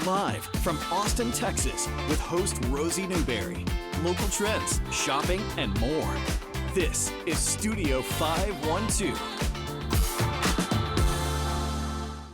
Live from Austin, Texas, with host Rosie Newberry. Local trends, shopping, and more. This is Studio 512.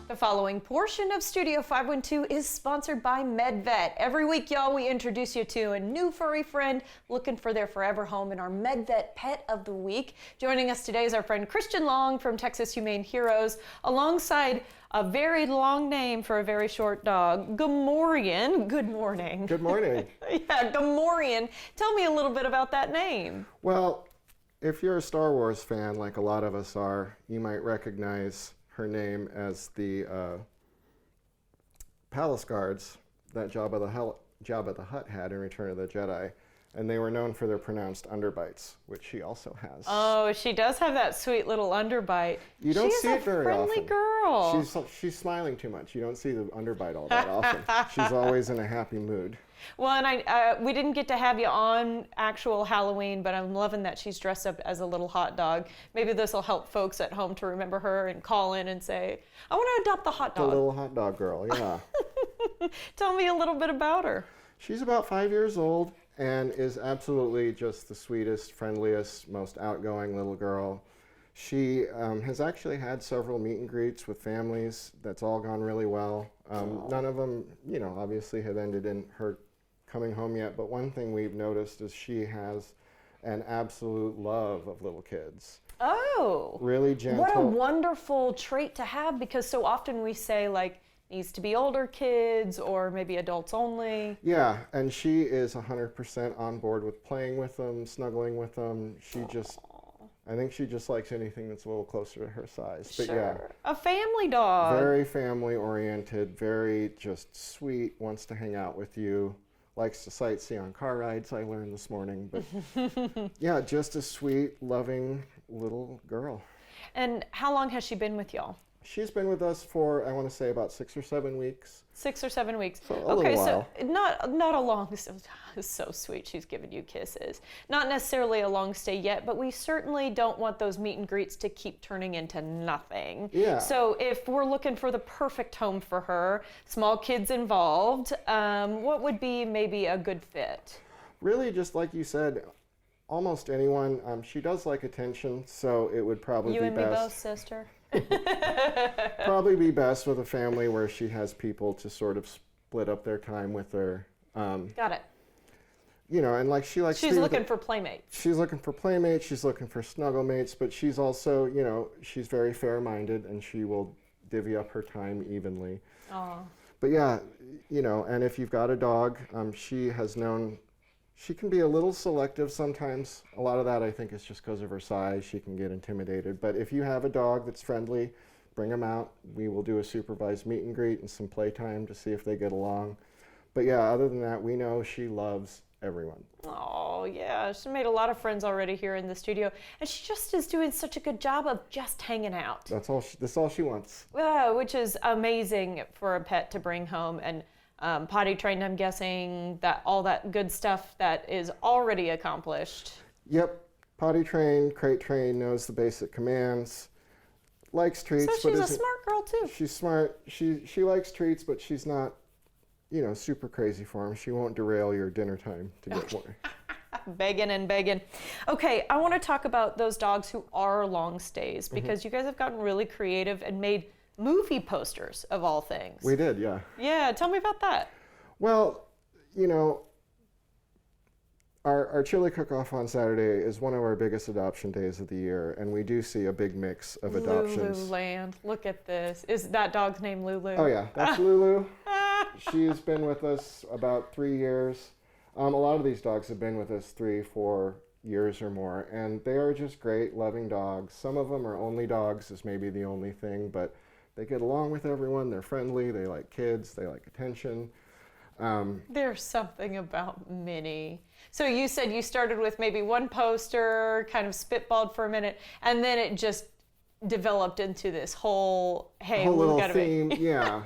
The following portion of Studio 512 is sponsored by MedVet. Every week, y'all, we introduce you to a new furry friend looking for their forever home in our MedVet Pet of the Week. Joining us today is our friend Christian Long from Texas Humane Heroes, alongside a very long name for a very short dog, Gamorrean. Good morning. Good morning. Yeah, Gamorrean. Tell me a little bit about that name. Well, if you're a Star Wars fan, like a lot of us are, you might recognize her name as the palace guards that Jabba the Hutt had in Return of the Jedi. And they were known for their pronounced underbites, which she also has. Oh, she does have that sweet little underbite. You don't see it very often. She's a friendly girl. She's smiling too much. You don't see the underbite all that often. She's always in a happy mood. Well, and we didn't get to have you on actual Halloween, but I'm loving that she's dressed up as a little hot dog. Maybe this will help folks at home to remember her and call in and say, I want to adopt the hot dog. The little hot dog girl, yeah. Tell me a little bit about her. She's about 5 years old and is absolutely just the sweetest, friendliest, most outgoing little girl. She has actually had several meet and greets with families. That's all gone really well. None of them, obviously have ended in her coming home yet, but one thing we've noticed is she has an absolute love of little kids. Oh. Really gentle. What a wonderful trait to have, because so often we say, like, needs to be older kids or maybe adults only. Yeah, and she is 100% on board with playing with them, snuggling with them. I think she just likes anything that's a little closer to her size. But sure. Yeah, a family dog. Very family oriented, very just sweet, wants to hang out with you, likes to sightsee on car rides, I learned this morning. But yeah, just a sweet, loving little girl. And how long has she been with y'all? She's been with us for, I want to say, about 6 or 7 weeks. 6 or 7 weeks. So a little while. So not a long, so sweet, she's giving you kisses. Not necessarily a long stay yet, but we certainly don't want those meet and greets to keep turning into nothing. Yeah. So if we're looking for the perfect home for her, small kids involved, what would be maybe a good fit? Really, just like you said, almost anyone. She does like attention, so it would probably be best. You and me both, sister. Probably be best with a family where she has people to sort of split up their time with her. Got it. And like she likes. She's looking for playmates. She's looking for playmates. She's looking for snuggle mates, but she's also, she's very fair-minded, and she will divvy up her time evenly. Oh. But yeah, and if you've got a dog, she has known. She can be a little selective sometimes. A lot of that, I think, is just because of her size. She can get intimidated. But if you have a dog that's friendly, bring them out. We will do a supervised meet and greet and some playtime to see if they get along. But yeah, other than that, we know she loves everyone. Oh, yeah. She's made a lot of friends already here in the studio. And she just is doing such a good job of just hanging out. That's all she wants. Which is amazing for a pet to bring home. And potty trained, I'm guessing, that all that good stuff that is already accomplished. Yep, potty trained, crate trained, knows the basic commands, likes treats. So she's a smart girl too. She's smart. She likes treats, but she's not, super crazy for them. She won't derail your dinner time to get more. Begging. Okay, I want to talk about those dogs who are long stays, because you guys have gotten really creative and made movie posters of all things. We did, yeah. Yeah, tell me about that. Well, our chili cook-off on Saturday is one of our biggest adoption days of the year, and we do see a big mix of adoptions. Lululand, look at this. Is that dog's name Lulu? Oh yeah, that's Lulu. She's been with us about 3 years. A lot of these dogs have been with us 3-4 years or more, and they are just great, loving dogs. Some of them are only dogs, is maybe the only thing, but they get along with everyone. They're friendly. They like kids. They like attention. There's something about Minnie. So you said you started with maybe one poster, kind of spitballed for a minute, and then it just developed into this whole, hey, whole we've little got to theme. Yeah,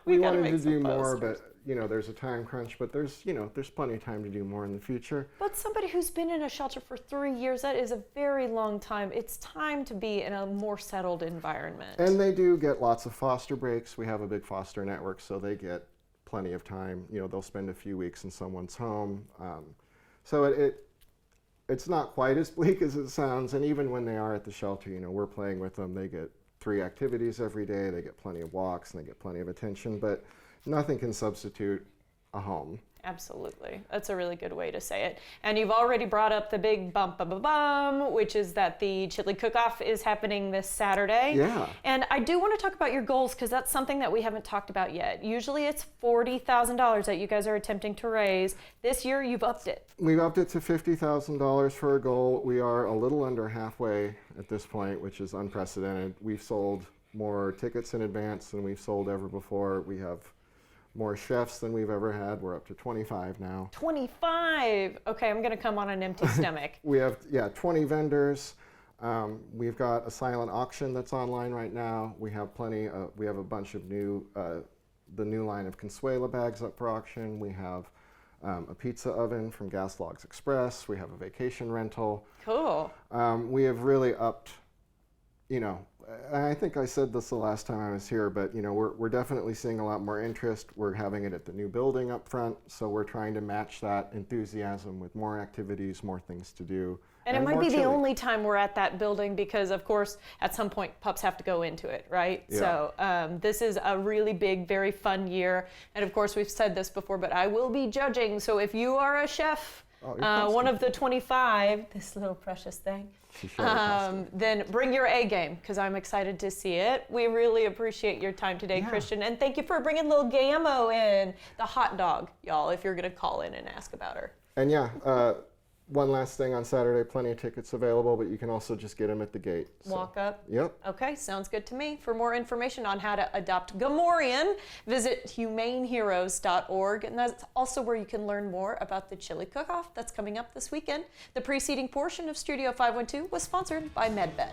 we wanted to do more, posters. but there's a time crunch. But there's plenty of time to do more in the future. But somebody who's been in a shelter for 3 years, that is a very long time. It's time to be in a more settled environment. And they do get lots of foster breaks. We have a big foster network, so they get plenty of time. You know, they'll spend a few weeks in someone's home. So it's not quite as bleak as it sounds. And even when they are at the shelter, you know, we're playing with them. They get 3 activities every day. They get plenty of walks and they get plenty of attention, but nothing can substitute a home. Absolutely. That's a really good way to say it. And you've already brought up the big bum, which is that the chili cook-off is happening this Saturday. Yeah. And I do want to talk about your goals because that's something that we haven't talked about yet. Usually it's $40,000 that you guys are attempting to raise. This year you've upped it. We've upped it to $50,000 for a goal. We are a little under halfway at this point, which is unprecedented. We've sold more tickets in advance than we've sold ever before. We have more chefs than we've ever had. We're up to 25 now. 25! Okay, I'm going to come on an empty stomach. We have, 20 vendors. We've got a silent auction that's online right now. We have we have a bunch of the new line of Consuela bags up for auction. We have a pizza oven from Gas Logs Express. We have a vacation rental. Cool. We have really upped, you know, I think I said this the last time I was here, but you know, we're definitely seeing a lot more interest. We're having it at the new building up front, so we're trying to match that enthusiasm with more activities, more things to do. And it might be the only time we're at that building because, of course, at some point pups have to go into it, right? Yeah. So this is a really big, very fun year. And of course, we've said this before, but I will be judging. So if you are a chef, one of the 25, this little precious thing, then bring your A game because I'm excited to see it. We really appreciate your time today, Christian. And thank you for bringing little Gamo in, the hot dog, y'all, if you're going to call in and ask about her. And one last thing on Saturday, plenty of tickets available, but you can also just get them at the gate. Walk up? Yep. Okay, sounds good to me. For more information on how to adopt Gamorrean, visit humaneheroes.org, and that's also where you can learn more about the chili cook-off that's coming up this weekend. The preceding portion of Studio 512 was sponsored by MedVet.